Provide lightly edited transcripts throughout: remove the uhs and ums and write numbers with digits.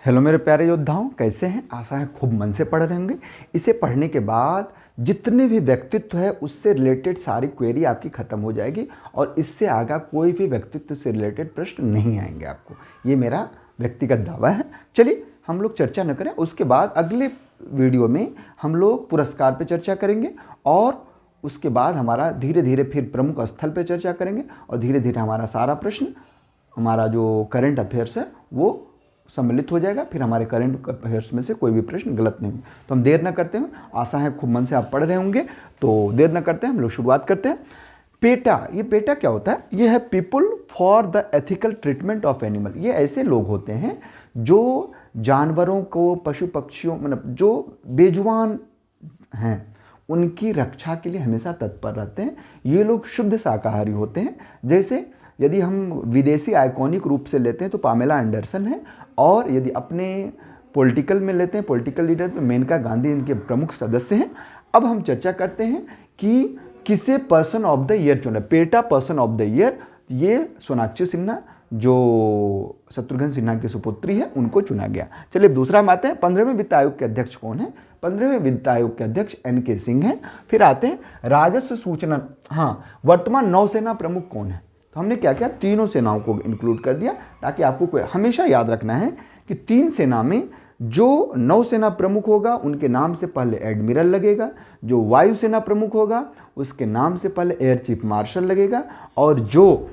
Hello मेरे प्यारे योद्धाओं, कैसे हैं? आशा है खूब मन से पढ़ रहे होंगे। इसे पढ़ने के बाद जितने भी व्यक्तित्व है उससे रिलेटेड सारी क्वेरी आपकी ख़त्म हो जाएगी और इससे आगे कोई भी व्यक्तित्व से रिलेटेड प्रश्न नहीं आएंगे आपको। ये मेरा व्यक्तिगत दावा है। चलिए हम लोग चर्चा न करें, उसके बाद अगले वीडियो में हम लोग पुरस्कार पे चर्चा करेंगे और उसके बाद हमारा धीरे धीरे फिर प्रमुख स्थल पे चर्चा करेंगे और धीरे धीरे हमारा सारा प्रश्न, हमारा जो करंट अफेयर्स है वो सम्मिलित हो जाएगा। फिर हमारे करंट अफेयर्स में से कोई भी प्रश्न गलत नहीं होंगे। तो हम देर न करते हैं, आशा है खूब मन से आप पढ़ रहे होंगे, तो देर न करते हैं, हम लोग शुरुआत करते हैं। पेटा, ये पेटा क्या होता है? ये है people for the ethical treatment of animal. ये ऐसे लोग होते हैं जो जानवरों को, पशु पक्षियों, मतलब जो बेजुबान हैं उनकी रक्षा के लिए हमेशा तत्पर रहते हैं। ये लोग शुद्ध शाकाहारी होते हैं। जैसे यदि हम विदेशी आइकॉनिक रूप से लेते हैं तो पामेला एंडरसन है, और यदि अपने पॉलिटिकल में लेते हैं, पॉलिटिकल लीडर में मेनका गांधी इनके प्रमुख सदस्य हैं। अब हम चर्चा करते हैं कि किसे पर्सन ऑफ द ईयर चुना। PETA person of the year, ये सोनाक्षी सिन्हा जो शत्रुघ्न सिन्हा की सुपुत्री है उनको चुना गया। चलिए दूसरा हम आते हैं, 15वें वित्त आयोग के अध्यक्ष कौन है? 15वें वित्त आयोग के अध्यक्ष NK सिंह हैं। फिर आते हैं राजस्व सूचना, वर्तमान नौसेना प्रमुख कौन है? तो हमने क्या किया, तीनों सेनाओं को इंक्लूड कर दिया ताकि आपको हमेशा याद रखना है कि तीन सेना में जो नौसेना प्रमुख होगा उनके नाम से पहले एडमिरल लगेगा, जो वायुसेना प्रमुख होगा उसके नाम से पहले एयर चीफ मार्शल लगेगा, और जो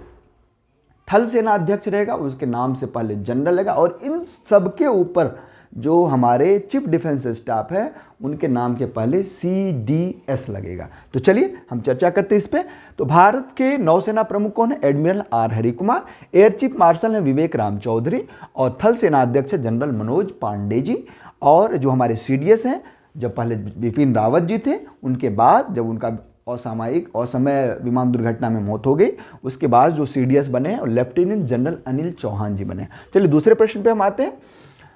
थल सेना अध्यक्ष रहेगा उसके नाम से पहले जनरल लगेगा, और इन सबके ऊपर जो हमारे चीफ डिफेंस स्टाफ है उनके नाम के पहले CDS लगेगा। तो चलिए हम चर्चा करते हैं इस पे। तो भारत के नौसेना प्रमुख कौन है? Admiral R Harikumar. Air chief marshal है विवेक राम चौधरी, और थल सेना अध्यक्ष है जनरल मनोज पांडे जी। और जो हमारे CDS हैं, जब पहले बिपिन रावत जी थे, उनके बाद जब उनका असमय विमान दुर्घटना में मौत हो गई, उसके बाद जो CDS बने और लेफ्टिनेंट जनरल अनिल चौहान जी बने। चलिए दूसरे प्रश्न पे हम आते हैं।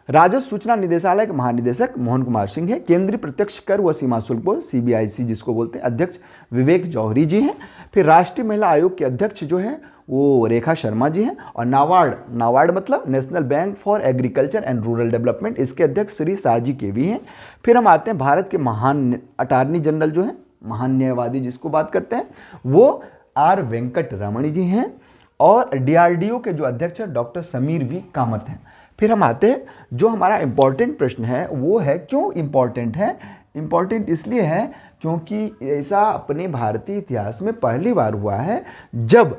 राजस्व सूचना निदेशालय के महानिदेशक मोहन कुमार सिंह है। केंद्रीय प्रत्यक्ष कर व सीमा शुल्क बोर्ड CBIC जिसको बोलते हैं, अध्यक्ष विवेक जौहरी जी हैं। फिर राष्ट्रीय महिला आयोग के अध्यक्ष जो हैं वो रेखा शर्मा जी हैं। और नाबार्ड मतलब national bank for agriculture and rural development, इसके अध्यक्ष श्री साजी केवी हैं। फिर हम आते हैं भारत के महान अटॉर्नी जनरल जो हैं, महान न्यायवादी जिसको बात करते हैं, वो R वेंकट रमणी जी हैं। और DRDO के जो अध्यक्ष हैं डॉक्टर समीर V कामत हैं। फिर हम आते हैं, जो हमारा इंपॉर्टेंट प्रश्न है वो है, क्यों इंपॉर्टेंट है? इंपॉर्टेंट इसलिए है क्योंकि ऐसा अपने भारतीय इतिहास में पहली बार हुआ है जब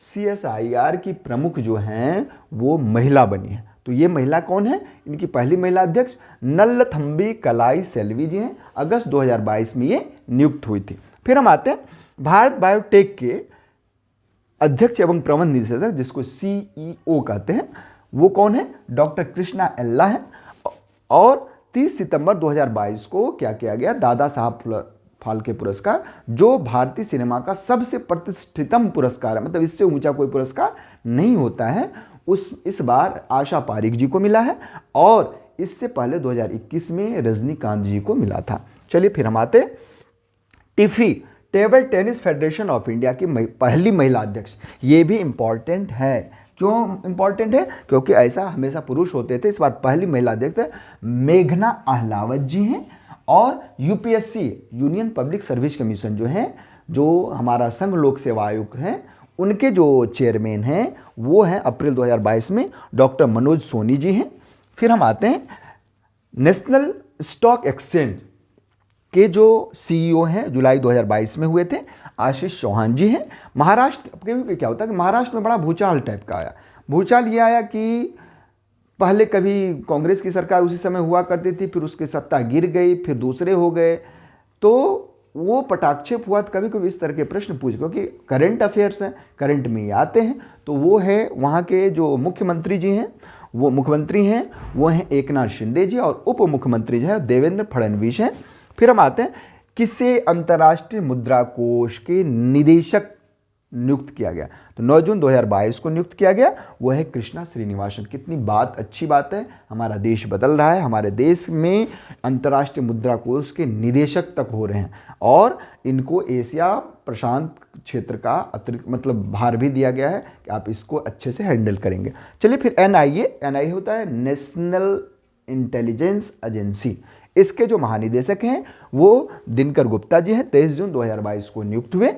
CSIR की प्रमुख जो हैं वो महिला बनी है। तो ये महिला कौन है? इनकी पहली महिला अध्यक्ष नल्लथम्बी कलाई सेल्वी जी हैं। अगस्त 2022 में ये नियुक्त हुई थी। फिर हम आते हैं भारत बायोटेक के अध्यक्ष एवं प्रबंध निदेशक जिसको CEO कहते हैं, वो कौन है? डॉक्टर कृष्णा एल्ला है। और 30 सितंबर 2022 को क्या किया गया, दादा साहब फाल्के पुरस्कार, जो भारतीय सिनेमा का सबसे प्रतिष्ठितम पुरस्कार है, मतलब इससे ऊंचा कोई पुरस्कार नहीं होता है, इस बार आशा पारिक जी को मिला है, और इससे पहले 2021 में रजनीकांत जी को मिला था। चलिए फिर हम आते, टिफी table tennis federation of India की पहली महिला अध्यक्ष, ये भी इंपॉर्टेंट है। क्यों इंपॉर्टेंट है? क्योंकि ऐसा हमेशा पुरुष होते थे, इस बार पहली महिला अध्यक्ष मेघना अहलावत जी हैं। और UPSC union public service commission जो है, जो हमारा संघ लोक सेवा आयोग है, उनके जो चेयरमैन हैं वो हैं अप्रैल 2022 में डॉक्टर मनोज सोनी जी हैं। फिर हम आते हैं नेशनल स्टॉक एक्सचेंज के जो CEO हैं, जुलाई 2022 में हुए थे, आशीष चौहान जी हैं। महाराष्ट्र के क्या होता है कि महाराष्ट्र में बड़ा भूचाल टाइप का आया। भूचाल ये आया कि पहले कभी कांग्रेस की सरकार उसी समय हुआ करती थी, फिर उसकी सत्ता गिर गई, फिर दूसरे हो गए, तो वो पटाक्षेप हुआ। तो कभी कभी इस तरह के प्रश्न पूछ, क्योंकि करंट अफेयर्स हैं, करंट में ही आते हैं। तो वो है वहाँ के जो मुख्यमंत्री जी हैं, वो मुख्यमंत्री हैं वो हैं एकनाथ शिंदे जी, और उप मुख्यमंत्री जो है देवेंद्र फडणवीस हैं। फिर हम आते हैं, किसे अंतर्राष्ट्रीय मुद्रा कोष के निदेशक नियुक्त किया गया? तो 9 जून 2022 को नियुक्त किया गया, वो है कृष्णा श्रीनिवासन। कितनी अच्छी बात है, हमारा देश बदल रहा है, हमारे देश में अंतर्राष्ट्रीय मुद्रा कोष के निदेशक तक हो रहे हैं, और इनको एशिया प्रशांत क्षेत्र का अतिरिक्त मतलब भार भी दिया गया है कि आप इसको अच्छे से हैंडल करेंगे। चलिए फिर एनआईए होता है नेशनल इंटेलिजेंस एजेंसी। इसके जो महानिदेशक हैं वो दिनकर गुप्ता जी हैं, 23 जून 2022 को नियुक्त हुए।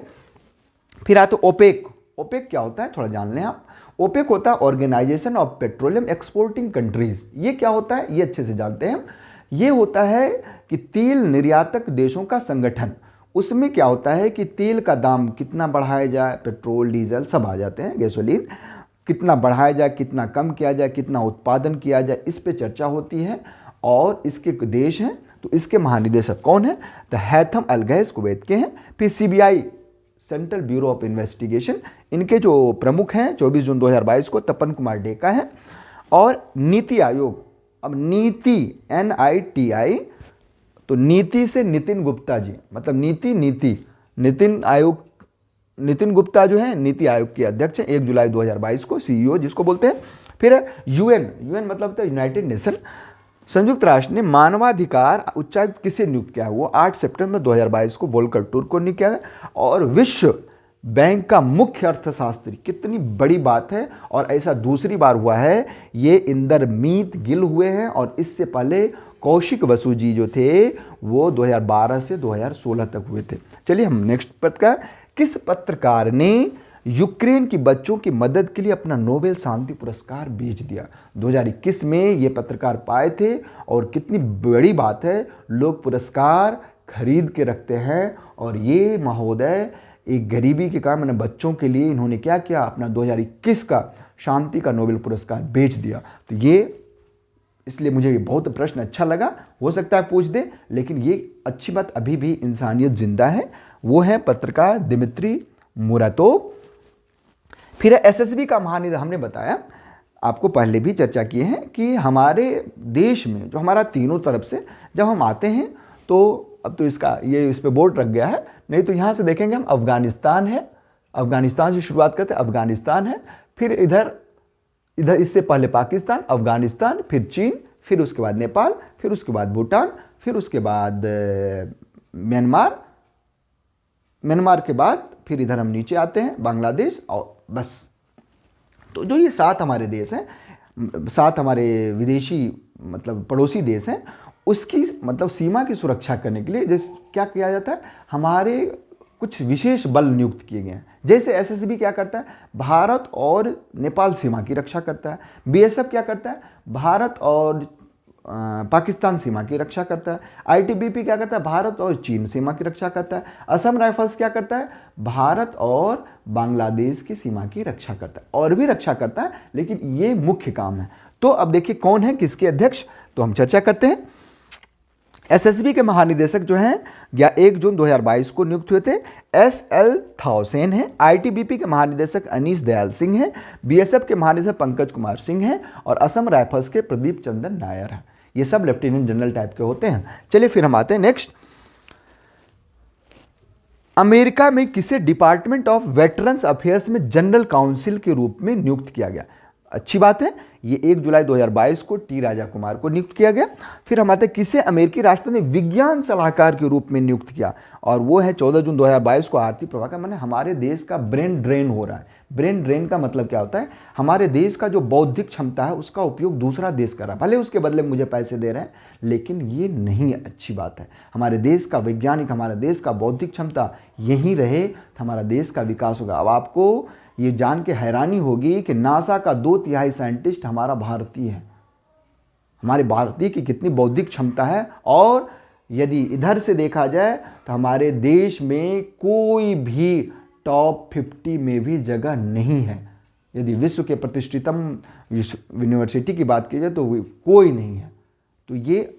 फिर आते ओपेक। ओपेक क्या होता है थोड़ा जान लें आप। ओपेक होता है organisation of petroleum exporting countries. ये क्या होता है ये अच्छे से जानते हैं हम। ये होता है कि तेल निर्यातक देशों का संगठन। उसमें क्या होता है कि तेल का दाम कितना बढ़ाया जाए, पेट्रोल डीजल सब आ जाते हैं, गैसोलीन कितना बढ़ाया जाए, कितना कम किया जाए, कितना उत्पादन किया जाए, इस पे चर्चा होती है। और इसके देश हैं तो इसके महानिदेशक कौन है, तो हैथम अलगैस कुवैत के हैं। फिर CBI central bureau of investigation, इनके जो प्रमुख हैं 24 जून 2022 को तपन कुमार डेका हैं। और नीति आयोग, अब नीति NITI, तो नीति से नितिन गुप्ता जी, मतलब नितिन आयोग, नितिन गुप्ता जो है नीति आयोग के अध्यक्ष हैं, 1 जुलाई 2022 को CEO जिसको बोलते हैं। फिर यूएन मतलब होता है यूनाइटेड नेशन, संयुक्त राष्ट्र ने मानवाधिकार उच्चायुक्त किसे नियुक्त किया है, वो 8 सितंबर 2022 को वोल्कर टूर्क को नियुक्त किया है। और विश्व बैंक का मुख्य अर्थशास्त्री, कितनी बड़ी बात है, और ऐसा दूसरी बार हुआ है, ये इंदरमीत गिल हुए हैं। और इससे पहले कौशिक बसु जी जो थे वो 2012 से 2016 तक हुए थे। चलिए हम नेक्स्ट पत्रकार, किस पत्रकार ने यूक्रेन की बच्चों की मदद के लिए अपना नोबेल शांति पुरस्कार बेच दिया। 2021 में ये पत्रकार पाए थे, और कितनी बड़ी बात है, लोग पुरस्कार खरीद के रखते हैं। और ये महोदय एक गरीबी के कारण बच्चों के लिए इन्होंने क्या किया, अपना 2021 का शांति का नोबेल पुरस्कार बेच दिया। तो ये इसलिए मुझे ये बहुत प्रश्न अच्छा लगा, हो सकता है पूछ दे, लेकिन ये अच्छी बात, अभी भी इंसानियत जिंदा है। वो है पत्रकार दिमित्री मुरातोव। फिर SSB का महानिदेशक, हमने बताया आपको पहले भी चर्चा किए हैं कि हमारे देश में जो हमारा तीनों तरफ से जब हम आते हैं, तो अब तो इसका ये इस पे बोर्ड रख गया है, नहीं तो यहाँ से देखेंगे हम अफगानिस्तान है, अफगानिस्तान से शुरुआत करते हैं, अफगानिस्तान है, फिर इधर इससे पहले पाकिस्तान, अफगानिस्तान, फिर चीन, फिर उसके बाद नेपाल, फिर उसके बाद भूटान, फिर उसके बाद म्यांमार के बाद फिर इधर हम नीचे आते हैं बांग्लादेश, और बस। तो जो ये 7 हमारे देश हैं, 7 हमारे विदेशी मतलब पड़ोसी देश हैं, उसकी मतलब सीमा की सुरक्षा करने के लिए जैसे क्या किया जाता है, हमारे कुछ विशेष बल नियुक्त किए गए हैं। जैसे SSB क्या करता है, भारत और नेपाल सीमा की रक्षा करता है। BSF क्या करता है, भारत और पाकिस्तान सीमा की रक्षा करता है। ITBP क्या करता है, भारत और चीन सीमा की रक्षा करता है। असम राइफल्स क्या करता है, भारत और बांग्लादेश की सीमा की रक्षा करता है, और भी रक्षा करता है, लेकिन ये मुख्य काम है। तो अब देखिए कौन है किसके अध्यक्ष, तो हम चर्चा करते हैं। SSB के महानिदेशक जो हैं 1 जून 2022 को नियुक्त हुए थे, SL थाउसेन हैं। ITBP के महानिदेशक अनीश दयाल सिंह हैं। BSF के महानिदेशक पंकज कुमार सिंह हैं, और असम राइफल्स के प्रदीप चंद्र नायर हैं। ये सब लेफ्टिनेंट जनरल टाइप के होते हैं। चलिए फिर हम आते हैं नेक्स्ट। अमेरिका में किसे डिपार्टमेंट ऑफ वेटरन्स अफेयर्स में जनरल काउंसिल के रूप में नियुक्त किया गया, अच्छी बात है। ये 1 जुलाई 2022 को T राजा कुमार को नियुक्त किया गया। फिर हम आते हैं किसे अमेरिकी राष्ट्रपति ने विज्ञान सलाहकार के रूप में नियुक्त किया, और वो है 14 जून 2022 को आरती प्रभाकर। माने हमारे देश का ब्रेन ड्रेन हो रहा है। ब्रेन ड्रेन का मतलब क्या होता है, हमारे देश का जो बौद्धिक क्षमता है उसका उपयोग दूसरा देश कर रहा है, भले उसके बदले मुझे पैसे दे रहे हैं, लेकिन ये नहीं अच्छी बात है। हमारे देश का वैज्ञानिक, हमारे देश का बौद्धिक क्षमता यहीं रहे तो हमारा देश का विकास होगा। अब आपको ये जान के हैरानी होगी कि नासा का 2/3 साइंटिस्ट हमारा भारतीय है। हमारे भारतीय की कितनी बौद्धिक क्षमता है। और यदि इधर से देखा जाए तो हमारे देश में कोई भी टॉप 50 में भी जगह नहीं है। यदि विश्व के प्रतिष्ठितम यूनिवर्सिटी की बात की जाए तो कोई नहीं है। तो ये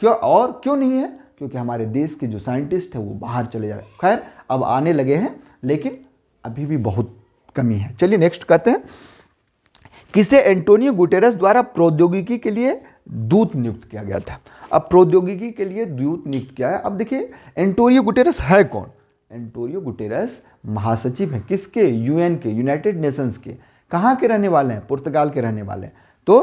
क्यों नहीं है, क्योंकि हमारे देश के जो साइंटिस्ट हैं वो बाहर चले जा रहे हैं। खैर अब आने लगे हैं, लेकिन अभी भी बहुत कमी है। चलिए नेक्स्ट करते हैं। किसे एंटोनियो गुटेरस द्वारा प्रौद्योगिकी के लिए दूत नियुक्त किया गया था। अब प्रौद्योगिकी के लिए दूत नियुक्त किया है। अब देखिए एंटोनियो गुटेरस है कौन। एंटोनियो गुटेरस महासचिव है किसके, UN के, यूनाइटेड नेशंस के। कहाँ के रहने वाले हैं, पुर्तगाल के रहने वाले हैं। तो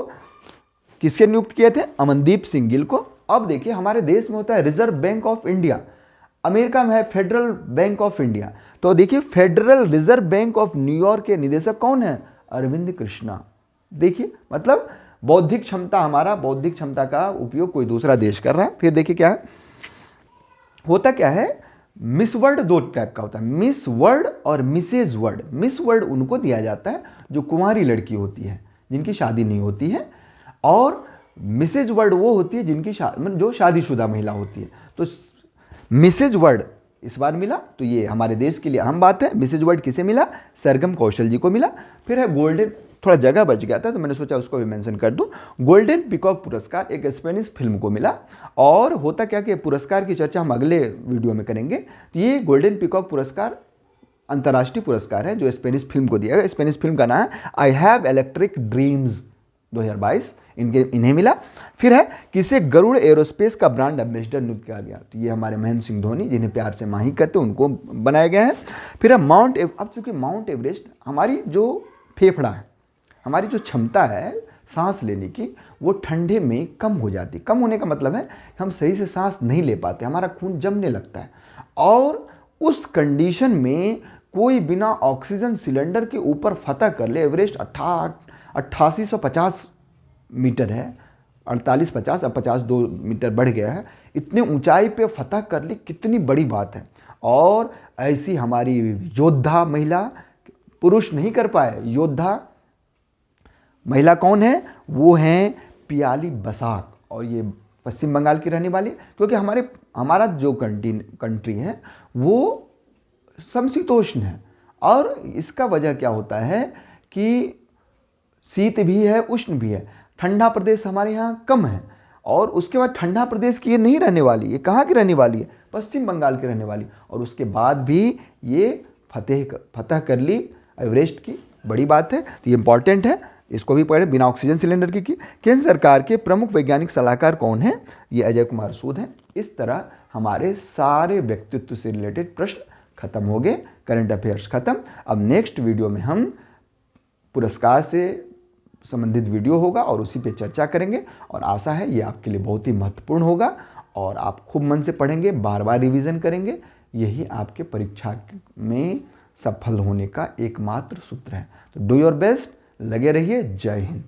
किसके नियुक्त किए थे, अमनदीप सिंह गिल को। अब देखिए हमारे देश में होता है reserve bank of India. America में है फेडरल बैंक ऑफ इंडिया। तो देखिए federal reserve bank of New York के निदेशक कौन है? अरविंद कृष्णा। देखिए मतलब बौद्धिक क्षमता, हमारा बौद्धिक क्षमता का उपयोग कोई दूसरा देश कर रहा है। फिर देखिए क्या है, होता क्या है, मिस वर्ल्ड दो टाइप का होता है, मिस वर्ल्ड और मिसेज वर्ल्ड। मिस वर्ल्ड उनको दिया जाता है जो कुंवारी लड़की होती है, जिनकी शादी नहीं होती है, और मिसेज वर्ल्ड वो होती है जिनकी जो शादीशुदा महिला होती है। तो मिसेज वर्ल्ड इस बार मिला, तो ये हमारे देश के लिए अहम बात है। मिसेज वर्ल्ड किसे मिला? सरगम कौशल जी को मिला। फिर है गोल्डन, थोड़ा जगह बच गया था तो मैंने सोचा उसको भी मेंशन कर दूं। गोल्डन पीकॉक पुरस्कार एक स्पेनिश फिल्म को मिला। और होता क्या कि पुरस्कार की चर्चा हम अगले वीडियो में करेंगे। तो ये गोल्डन पीकॉक पुरस्कार अंतर्राष्ट्रीय पुरस्कार है जो स्पेनिश फिल्म को दिया गया। स्पेनिश फिल्म का नाम है आई हैव इलेक्ट्रिक ड्रीम्स 2022, इन्हें मिला। फिर है किसे गरुड़ एरोस्पेस का ब्रांड एम्बेसडर नियुक्त किया गया? तो ये हमारे महेंद्र सिंह धोनी, जिन्हें प्यार से माही करते हैं, उनको बनाया गया है। फिर है अब चूंकि माउंट एवरेस्ट हमारी जो फेफड़ा है, हमारी जो क्षमता है सांस लेने की, वो ठंडे में कम हो जाती है। कम होने का मतलब है कि हम सही से सांस नहीं ले पाते, हमारा खून जमने लगता है। और उस कंडीशन में कोई बिना ऑक्सीजन सिलेंडर के ऊपर फतह कर ले, एवरेस्ट 8850 मीटर है, 4850, अब 52 मीटर बढ़ गया है, इतने ऊंचाई पे फतह कर ली, कितनी बड़ी बात है। और ऐसी हमारी योद्धा महिला, पुरुष नहीं कर पाए, योद्धा महिला कौन है? वो हैं पियाली बसाक, और ये पश्चिम बंगाल की रहने वाली, क्योंकि हमारा जो कंट्री है वो समशीतोष्ण है। और इसका वजह क्या होता है कि शीत भी है, उष्ण भी है। ठंडा प्रदेश हमारे यहाँ कम है, और उसके बाद ठंडा प्रदेश की ये नहीं रहने वाली, ये कहाँ की रहने वाली है? पश्चिम बंगाल की रहने वाली। और उसके बाद भी ये फतह कर ली एवरेस्ट की, बड़ी बात है। तो ये इंपॉर्टेंट है, इसको भी पढ़ें। बिना ऑक्सीजन सिलेंडर की केंद्र सरकार के प्रमुख वैज्ञानिक सलाहकार कौन है? ये अजय कुमार सूद हैं। इस तरह हमारे सारे व्यक्तित्व से रिलेटेड प्रश्न खत्म हो गए, करंट अफेयर्स खत्म। अब नेक्स्ट वीडियो में हम पुरस्कार से संबंधित वीडियो होगा और उसी पे चर्चा करेंगे, और आशा है ये आपके लिए बहुत ही महत्वपूर्ण होगा और आप खूब मन से पढ़ेंगे, बार बार रिवीजन करेंगे। यही आपके परीक्षा में सफल होने का एकमात्र सूत्र है। तो डू योर बेस्ट, लगे रहिए। जय हिंद।